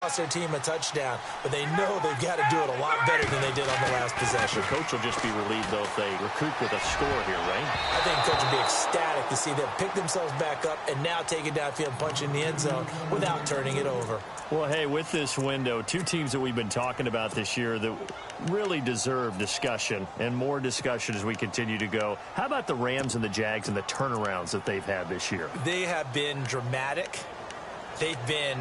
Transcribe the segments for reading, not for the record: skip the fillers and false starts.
cost their team a touchdown, but they know they've got to do it a lot better than they did on the last possession. The coach will just be relieved, though, if they recoup with a score here, right? I think the coach will be ecstatic to see them pick themselves back up and now take it downfield and punch in the end zone without turning it over. Well, hey, with this window, two teams that we've been talking about this year that really deserve discussion and more discussion as we continue to go. How about the Rams and the Jags and the turnarounds that they've had this year? They have been dramatic. They've been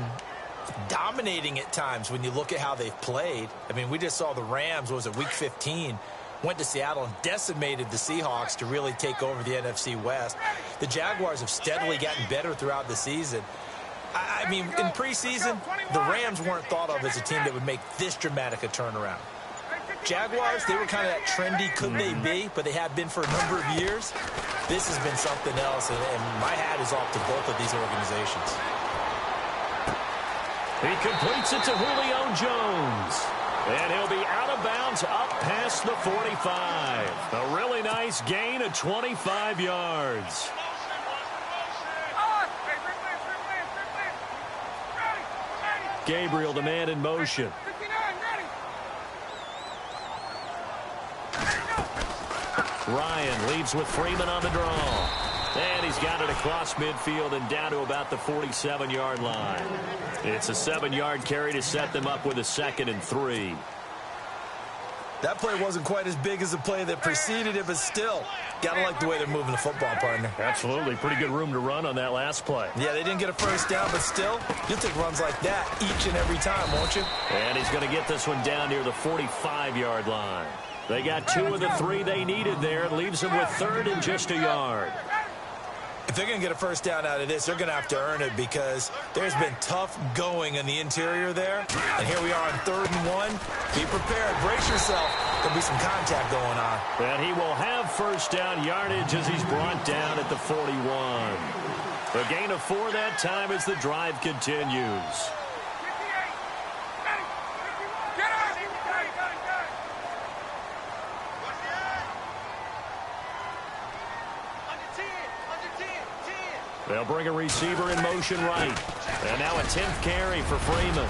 dominating at times when you look at how they've played. I mean, we just saw the Rams, what was it, week 15, went to Seattle and decimated the Seahawks to really take over the NFC West. The Jaguars have steadily gotten better throughout the season. I mean, in preseason, the Rams weren't thought of as a team that would make this dramatic a turnaround. Jaguars, they were kind of that trendy could they be, but they have been for a number of years. This has been something else, and my hat is off to both of these organizations. He completes it to Julio Jones. And he'll be out of bounds up past the 45. A really nice gain of 25 yards. Gabriel, the man in motion. Ryan leaves with Freeman on the draw. And he's got it across midfield and down to about the 47-yard line. It's a 7-yard carry to set them up with a 2nd and 3. That play wasn't quite as big as the play that preceded it, but still, gotta like the way they're moving the football, partner. Absolutely. Pretty good room to run on that last play. Yeah, they didn't get a first down, but still, you'll take runs like that each and every time, won't you? And he's going to get this one down near the 45-yard line. They got 2 of the 3 they needed there. It leaves them with 3rd and just a yard. If they're going to get a first down out of this, they're going to have to earn it because there's been tough going in the interior there. And here we are on 3rd and 1. Be prepared. Brace yourself. There'll be some contact going on. And he will have first down yardage as he's brought down at the 41. A gain of 4 that time as the drive continues. They'll bring a receiver in motion right. And now a 10th carry for Freeman.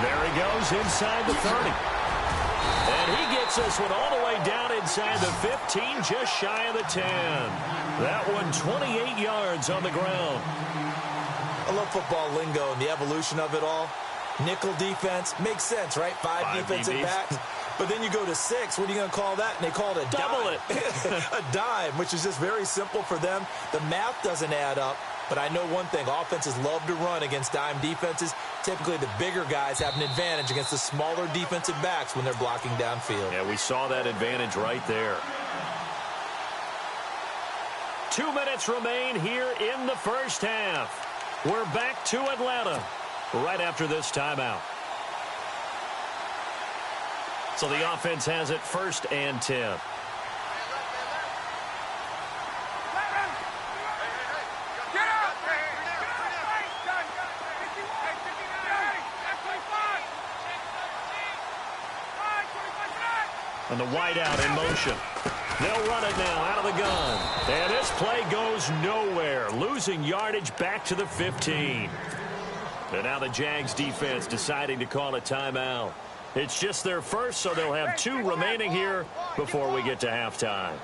There he goes inside the 30. And he gets this one all the way down inside the 15, just shy of the 10. That one 28 yards on the ground. I love football lingo and the evolution of it all. Nickel defense makes sense, right? 5 defensive backs. But then you go to 6. What are you going to call that? And they call it a double dime. A dime, which is just very simple for them. The math doesn't add up. But I know one thing. Offenses love to run against dime defenses. Typically, the bigger guys have an advantage against the smaller defensive backs when they're blocking downfield. Yeah, we saw that advantage right there. 2 minutes remain here in the first half. We're back to Atlanta right after this timeout. So the offense has it 1st and 10. And the wideout in motion. They'll run it now out of the gun. And this play goes nowhere. Losing yardage back to the 15. And now the Jags defense deciding to call a timeout. It's just their first, so they'll have 2 remaining here before we get to halftime.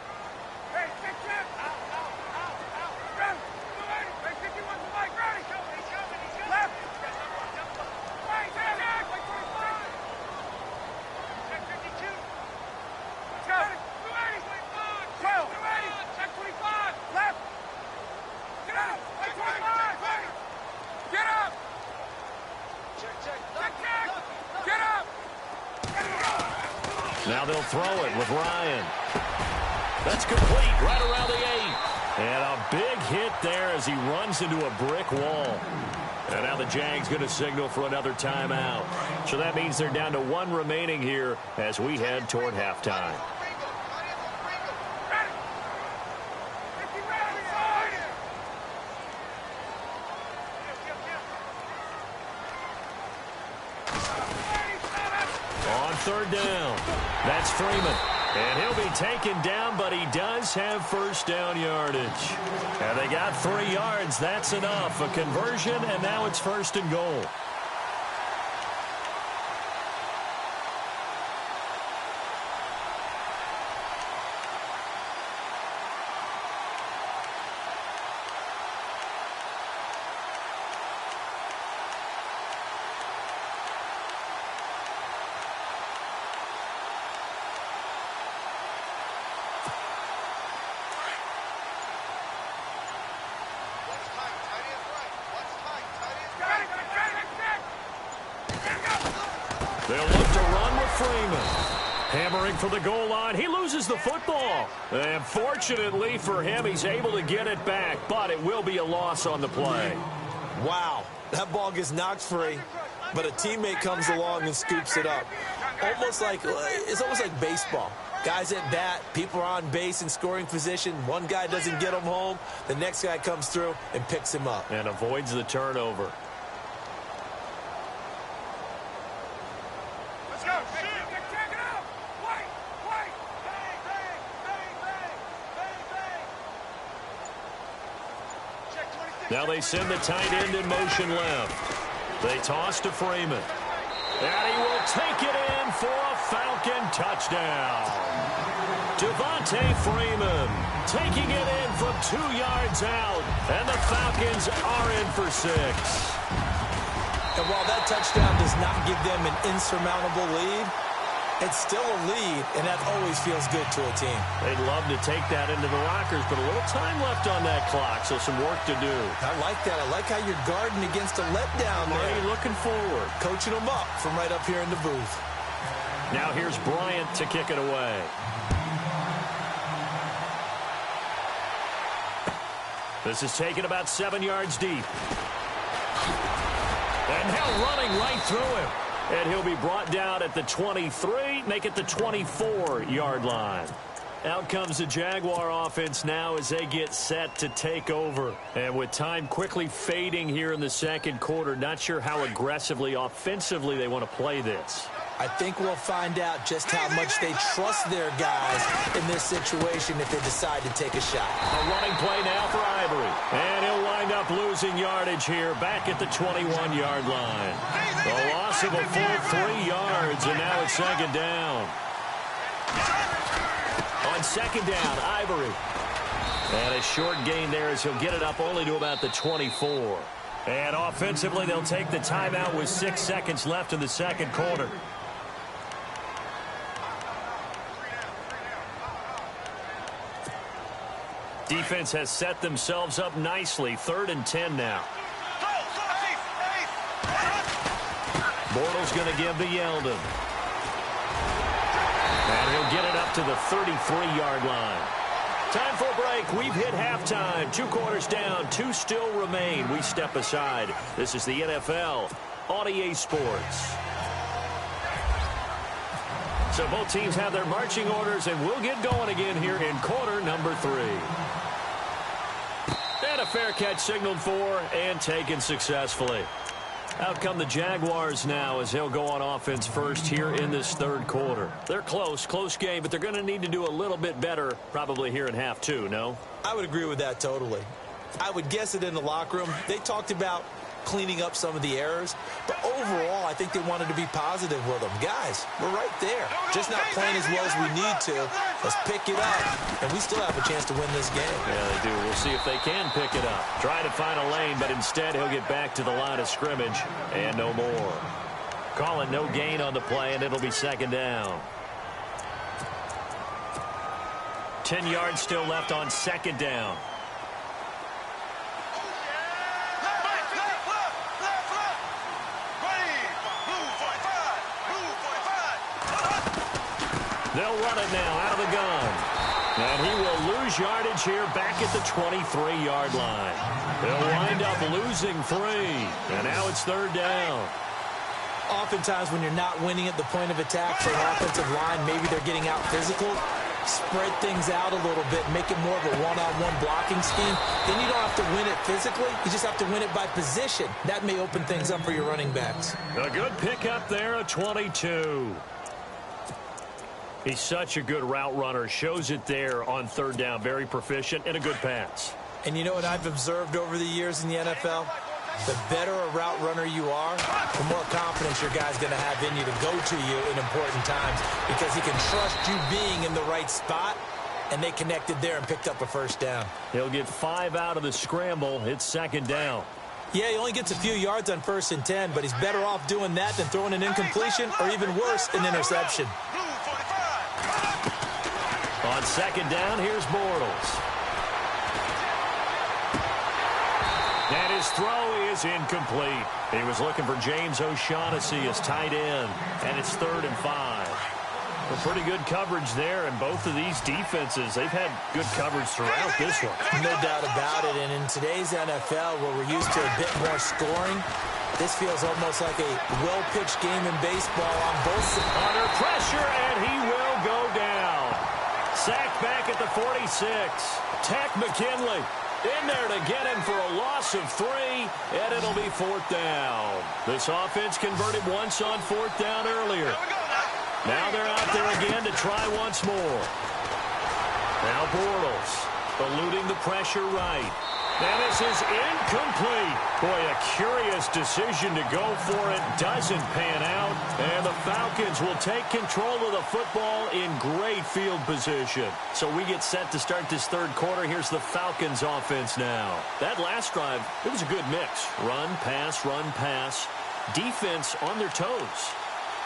Now they'll throw it with Ryan. That's complete right around the 8. And a big hit there as he runs into a brick wall. And now the Jags going to signal for another timeout. So that means they're down to 1 remaining here as we head toward halftime. On 3rd down, that's Freeman. And he'll be taken down, but he does have first down yardage. And they got 3 yards. That's enough. A conversion, and now it's 1st and goal. They'll look to run with Freeman. Hammering for the goal line. He loses the football. And fortunately for him, he's able to get it back, but it will be a loss on the play. Wow, that ball gets knocked free, but a teammate comes along and scoops it up. It's almost like baseball. Guys at bat, people are on base in scoring position. One guy doesn't get him home. The next guy comes through and picks him up. And avoids the turnover. Now they send the tight end in motion left. They toss to Freeman. And he will take it in for a Falcon touchdown. Devontae Freeman taking it in from 2 yards out. And the Falcons are in for 6. And while that touchdown does not give them an insurmountable lead, it's still a lead, and that always feels good to a team. They'd love to take that into the lockers, but a little time left on that clock, so some work to do. I like that. I like how you're guarding against a letdown there. Are you looking forward? Coaching them up from right up here in the booth. Now here's Bryant to kick it away. This is taken about 7 yards deep. And now running right through him. And he'll be brought down at the 23, make it the 24-yard line. Out comes the Jaguar offense now as they get set to take over. And with time quickly fading here in the second quarter, not sure how aggressively, offensively they want to play this. I think we'll find out just how much they trust their guys in this situation if they decide to take a shot. A running play now for Ivory. And he'll wind up losing yardage here back at the 21-yard line. The loss of a full 3 yards, and now it's second down. On second down, Ivory. And a short gain there as he'll get it up only to about the 24. And offensively, they'll take the timeout with 6 seconds left in the second quarter. Defense has set themselves up nicely. 3rd and 10 now. Bortles going to give to Yeldon. And he'll get it up to the 33-yard line. Time for a break. We've hit halftime. 2 quarters down. 2 still remain. We step aside. This is the NFL on EA Sports. So both teams have their marching orders, and we'll get going again here in quarter number 3. And a fair catch signaled for and taken successfully. Out come the Jaguars now as they'll go on offense first here in this third quarter. They're close game, but they're going to need to do a little bit better probably here in half 2, no? I would agree with that totally. I would guess it in the locker room. They talked about cleaning up some of the errors, but overall I think they wanted to be positive with them. Guys, we're right there. Just not playing as well as we need to. Let's pick it up, and we still have a chance to win this game. Yeah, they do. We'll see if they can pick it up. Try to find a lane, but instead he'll get back to the line of scrimmage, and no more. Calling no gain on the play, and it'll be second down. 10 yards still left on second down. They'll run it now out of the gun. And he will lose yardage here back at the 23-yard line. They'll wind up losing 3. And now it's third down. Oftentimes when you're not winning at the point of attack for an offensive line, maybe they're getting out physical. Spread things out a little bit, make it more of a one-on-one blocking scheme. Then you don't have to win it physically. You just have to win it by position. That may open things up for your running backs. A good pickup there, a 22. He's such a good route runner. Shows it there on third down. Very proficient and a good pass. And you know what I've observed over the years in the NFL? The better a route runner you are, the more confidence your guy's going to have in you to go to you in important times because he can trust you being in the right spot, and they connected there and picked up a first down. He'll get 5 out of the scramble. It's second down. Yeah, he only gets a few yards on 1st and 10, but he's better off doing that than throwing an incompletion or even worse, an interception. On second down, here's Bortles. And his throw is incomplete. He was looking for James O'Shaughnessy as tight end, and it's 3rd and 5. Well, pretty good coverage there, and both of these defenses, they've had good coverage throughout this one. No doubt about it, and in today's NFL, where we're used to a bit more scoring, this feels almost like a well-pitched game in baseball on both sides. Under pressure, and he will go down. Sacked back at the 46. Tech McKinley in there to get him for a loss of 3, and it'll be 4th down. This offense converted once on 4th down earlier. Now they're out there again to try once more. Now Bortles eluding the pressure right. And this is incomplete. Boy, a curious decision to go for it. Doesn't pan out. And the Falcons will take control of the football in great field position. So we get set to start this 3rd quarter. Here's the Falcons offense now. That last drive, it was a good mix. Run, pass, defense on their toes.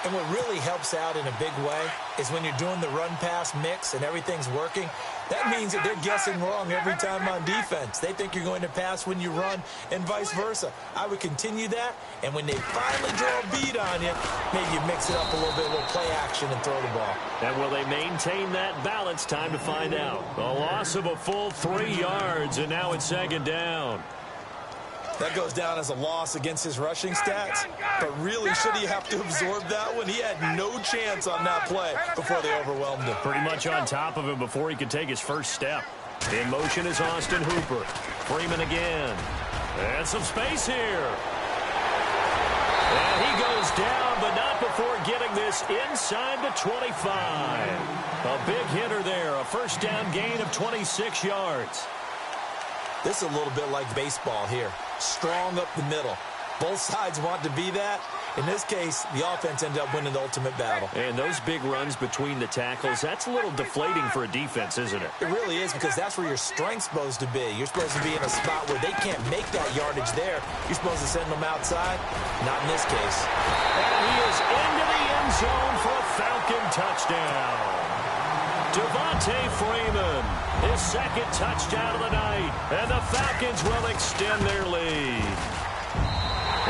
And what really helps out in a big way is when you're doing the run-pass mix and everything's working, that means that they're guessing wrong every time on defense. They think you're going to pass when you run and vice versa. I would continue that, and when they finally draw a beat on you, maybe you mix it up a little bit, a little play action and throw the ball. And will they maintain that balance? Time to find out. A loss of a full 3 yards, and now it's 2nd down. That goes down as a loss against his rushing stats. But really, should he have to absorb that one? He had no chance on that play before they overwhelmed him. Pretty much on top of him before he could take his first step. In motion is Austin Hooper. Freeman again. And some space here. And he goes down, but not before getting this inside the 25. A big hitter there. A 1st down gain of 26 yards. This is a little bit like baseball here. Strong up the middle. Both sides want to be that. In this case, the offense ended up winning the ultimate battle. And those big runs between the tackles, that's a little deflating for a defense, isn't it? It really is, because that's where your strength's supposed to be. You're supposed to be in a spot where they can't make that yardage there. You're supposed to send them outside. Not in this case. And he is into the end zone for a Falcon touchdown. Devontae Freeman, his 2nd touchdown of the night, and the Falcons will extend their lead.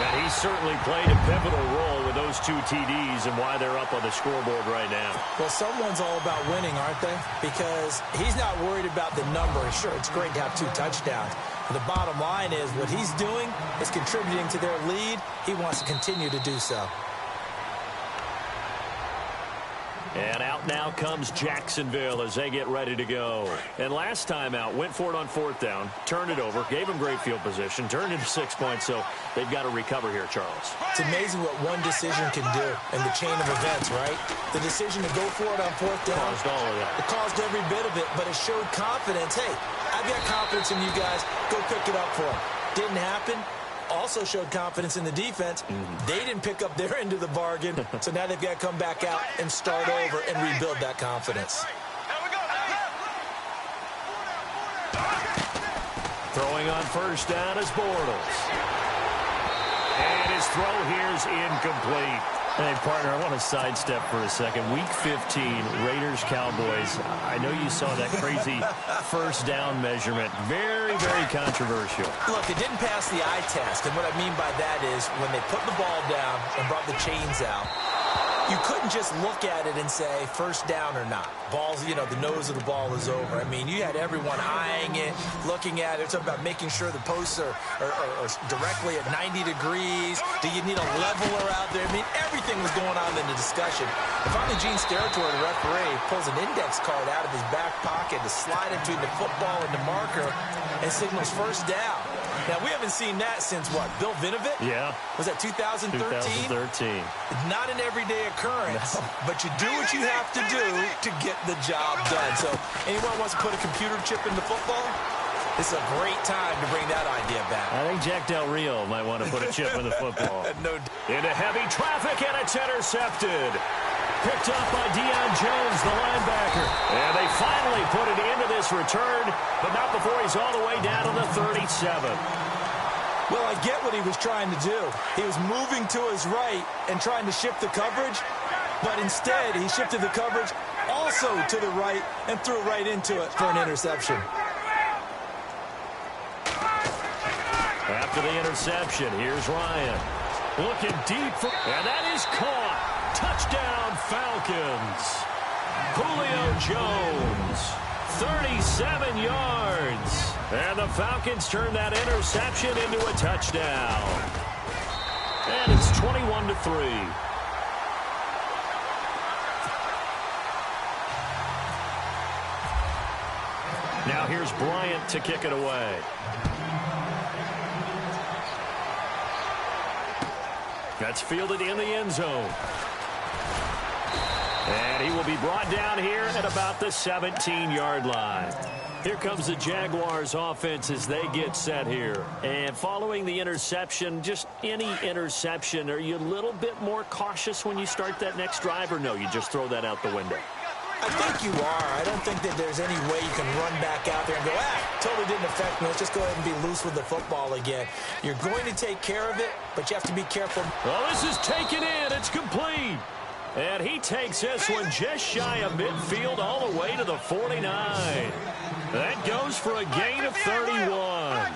And he certainly played a pivotal role with those 2 TDs and why they're up on the scoreboard right now. Well, someone's all about winning, aren't they? Because he's not worried about the number. Sure, it's great to have 2 touchdowns. But the bottom line is what he's doing is contributing to their lead. He wants to continue to do so. And out now comes Jacksonville as they get ready to go. And last time out, went for it on 4th down, turned it over, gave them great field position, turned into 6 points, so they've got to recover here, Charles. It's amazing what one decision can do in the chain of events, right? The decision to go for it on 4th down. Caused all of that. It caused every bit of it, but it showed confidence. Hey, I've got confidence in you guys. Go pick it up for them. Didn't happen. Also showed confidence in the defense. They didn't pick up their end of the bargain, so now they've got to come back out and start over and rebuild that confidence. Throwing on 1st down is Bortles. And his throw here is incomplete. Hey, partner, I want to sidestep for a second. Week 15, Raiders-Cowboys. I know you saw that crazy 1st down measurement. Very, very controversial. Look, it didn't pass the eye test, and what I mean by that is when they put the ball down and brought the chains out, you couldn't just look at it and say 1st down or not. Balls, you know, the nose of the ball is over. I mean, you had everyone eyeing it, looking at it. It's about making sure the posts are directly at 90 degrees. Do you need a leveler out there? I mean, everything was going on in the discussion. And finally, Gene Steratore, the referee, pulls an index card out of his back pocket to slide it between the football and the marker and signals 1st down. Now, we haven't seen that since, what, Bill Vinovich? Yeah. Was that 2013? 2013. Not an everyday occurrence, but you do what you have to do to get the job done. So, anyone wants to put a computer chip into football? This is a great time to bring that idea back. I think Jack Del Rio might want to put a chip in the football. Into heavy traffic, and it's intercepted. Picked up by Deion Jones, the linebacker. And they finally put it into this return, but not before he's all the way down to the 37. Well, I get what he was trying to do. He was moving to his right and trying to shift the coverage, but instead he shifted the coverage also to the right and threw right into it for an interception. after the interception. Here's Ryan. Looking deep, and that is caught. Touchdown, Falcons. Julio Jones, 37 yards. And the Falcons turn that interception into a touchdown. And it's 21-3. Now here's Bryant to kick it away. That's fielded in the end zone. And he will be brought down here at about the 17-yard line. Here comes the Jaguars offense as they get set here. And following the interception, just any interception, are you a little bit more cautious when you start that next drive, or no, you just throw that out the window? I think you are. I don't think that there's any way you can run back out there and go, totally didn't affect me. Let's just go ahead and be loose with the football again. You're going to take care of it, but you have to be careful. Well, this is taken in. It's complete. And he takes this one just shy of midfield all the way to the 49. That goes for a gain of 31.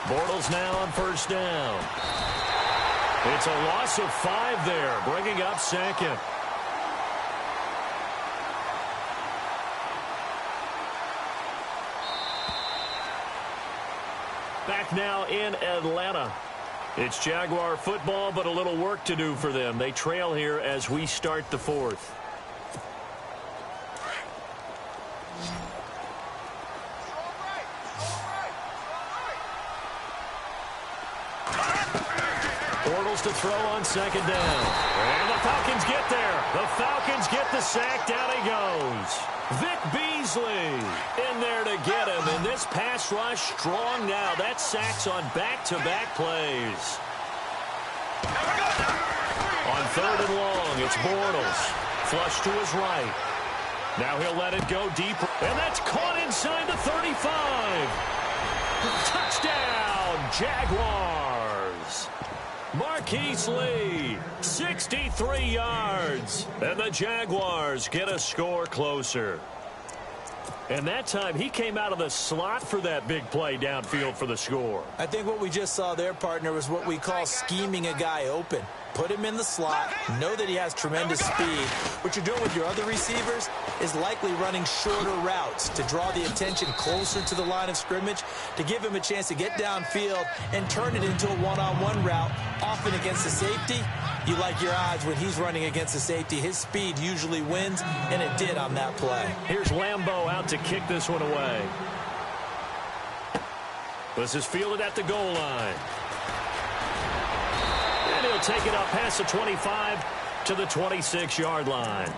Bortles now on first down. It's a loss of 5 there, bringing up second. Back now in Atlanta. It's Jaguar football, but a little work to do for them. They trail here as we start the fourth. Bortles to throw on second down. And the Falcons get there. The Falcons get the sack. Down he goes. Vic Beasley in there to get him. And this pass rush strong now. That sack's on back-to-back plays. On third and long, it's Bortles. Flush to his right. Now he'll let it go deep. And that's caught inside the 35. Touchdown, Jaguars. Marquise Lee, 63 yards. And the Jaguars get a score closer. And that time, he came out of the slot for that big play downfield for the score. I think what we just saw there, partner, was what we call scheming a guy open. Put him in the slot, know that he has tremendous speed. What you're doing with your other receivers is likely running shorter routes to draw the attention closer to the line of scrimmage, to give him a chance to get downfield and turn it into a one-on-one route, often against the safety. You like your odds when he's running against the safety. His speed usually wins, and it did on that play. Here's Lambeau out to kick this one away. This is fielded at the goal line. And he'll take it up past the 25 to the 26-yard line.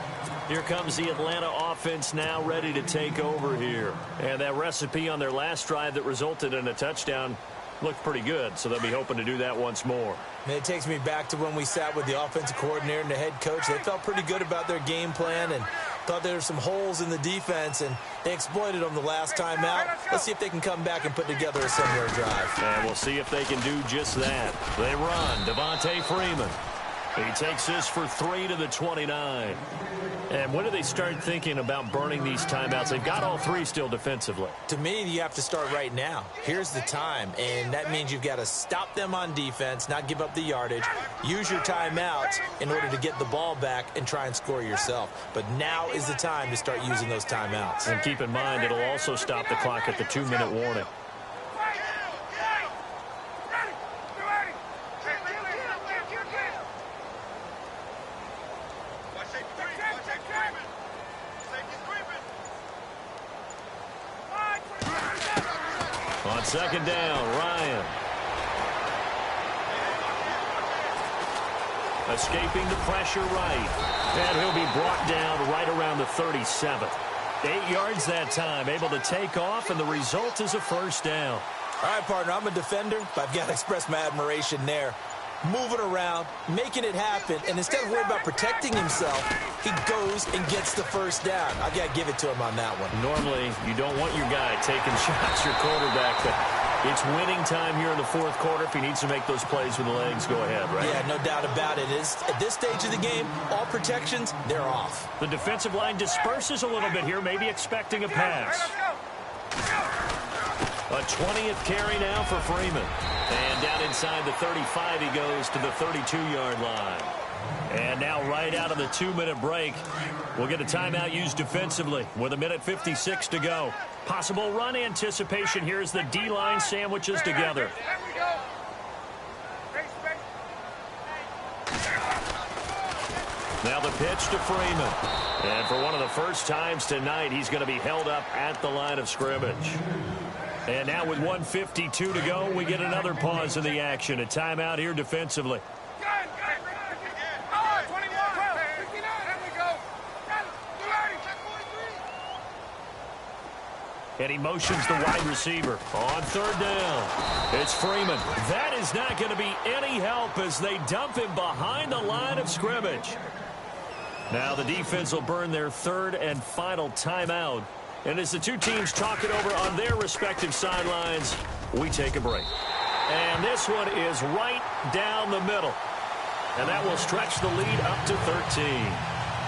Here comes the Atlanta offense now ready to take over here. And that recipe on their last drive that resulted in a touchdown looked pretty good, so they'll be hoping to do that once more. And it takes me back to when we sat with the offensive coordinator and the head coach. They felt pretty good about their game plan and thought there were some holes in the defense, and they exploited them the last time out. Let's see if they can come back and put together a similar drive. And we'll see if they can do just that. They run. Devontae Freeman. He takes this for 3 to the 29. And when do they start thinking about burning these timeouts? They've got all 3 still defensively. To me, you have to start right now. Here's the time, and that means you've got to stop them on defense, not give up the yardage, use your timeouts in order to get the ball back and try and score yourself. But now is the time to start using those timeouts. And keep in mind, it'll also stop the clock at the 2-minute warning. On second down, Ryan. Escaping the pressure right. And he'll be brought down right around the 37. 8 yards that time, able to take off, and the result is a first down. All right, partner, I'm a defender, but I've got to express my admiration there. Moving around, making it happen, and instead of worrying about protecting himself, he goes and gets the first down. I've got to give it to him on that one. Normally, you don't want your guy taking shots, your quarterback, but it's winning time here in the fourth quarter. If he needs to make those plays with the legs, go ahead, right? Yeah, no doubt about it. At this stage of the game, all protections, they're off. The defensive line disperses a little bit here, maybe expecting a pass. A 20th carry now for Freeman. And down inside the 35, he goes to the 32-yard line. And now right out of the 2-minute break, we'll get a timeout used defensively with 1:56 to go. Possible run anticipation here as the D-line sandwiches together. Now the pitch to Freeman. And for one of the first times tonight, he's going to be held up at the line of scrimmage. And now with 1:52 to go, we get another pause in the action. A timeout here defensively. And he motions the wide receiver on third down. It's Freeman. That is not going to be any help as they dump him behind the line of scrimmage. Now the defense will burn their third and final timeout. And as the two teams talk it over on their respective sidelines, we take a break. And this one is right down the middle. And that will stretch the lead up to 13.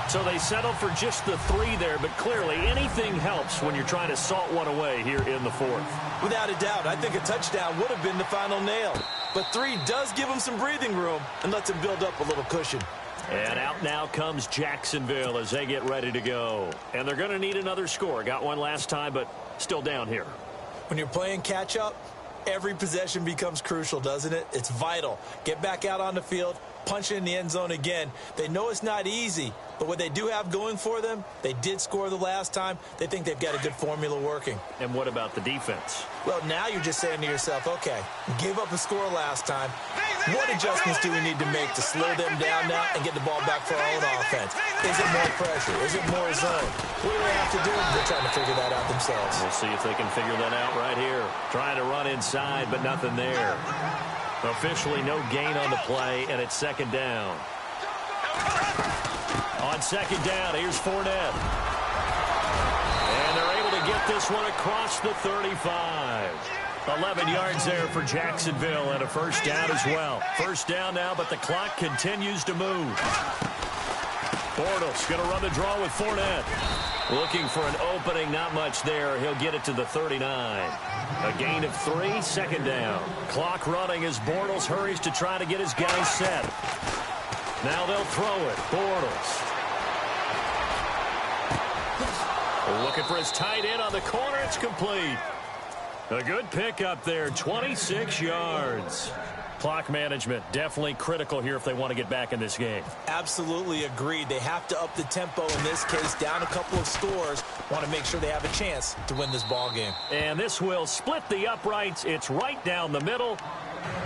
So they settle for just the 3 there, but clearly anything helps when you're trying to salt one away here in the 4th. Without a doubt, I think a touchdown would have been the final nail. But 3 does give them some breathing room and lets them build up a little cushion. And out now comes Jacksonville as they get ready to go. And they're going to need another score. Got one last time, but still down here. When you're playing catch-up, every possession becomes crucial, doesn't it? It's vital. Get back out on the field, punch it in the end zone again. They know it's not easy, but what they do have going for them, they did score the last time. They think they've got a good formula working. And what about the defense? Well, now you're just saying to yourself, okay, we gave up a score last time. What adjustments do we need to make to slow them down now and get the ball back for our own offense? Is it more pressure? Is it more zone? What do they have to do? They're trying to figure that out themselves. We'll see if they can figure that out right here. Trying to run inside, but nothing there. Officially no gain on the play, and it's second down. On second down, here's Fournette. And they're able to get this one across the 35. 11 yards there for Jacksonville and a first down as well. First down now, but the clock continues to move. Bortles going to run the draw with Fournette. Looking for an opening, not much there. He'll get it to the 39. A gain of 3, second down. Clock running as Bortles hurries to try to get his guys set. Now they'll throw it. Bortles. Looking for his tight end on the corner. It's complete. A good pickup there, 26 yards. Clock management definitely critical here if they want to get back in this game. Absolutely agreed. They have to up the tempo in this case, down a couple of scores. Want to make sure they have a chance to win this ball game. And this will split the uprights. It's right down the middle.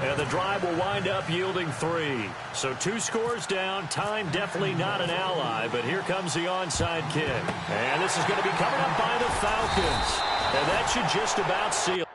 And the drive will wind up yielding 3. So 2 scores down. Time definitely not an ally, but here comes the onside kick. And this is going to be covered up by the Falcons. And that should just about seal it.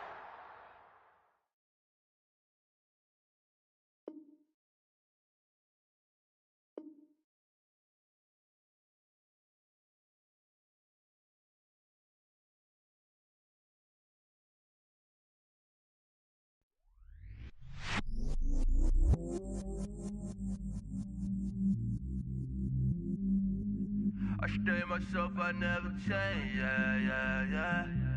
I stay myself, I never change, yeah, yeah, yeah.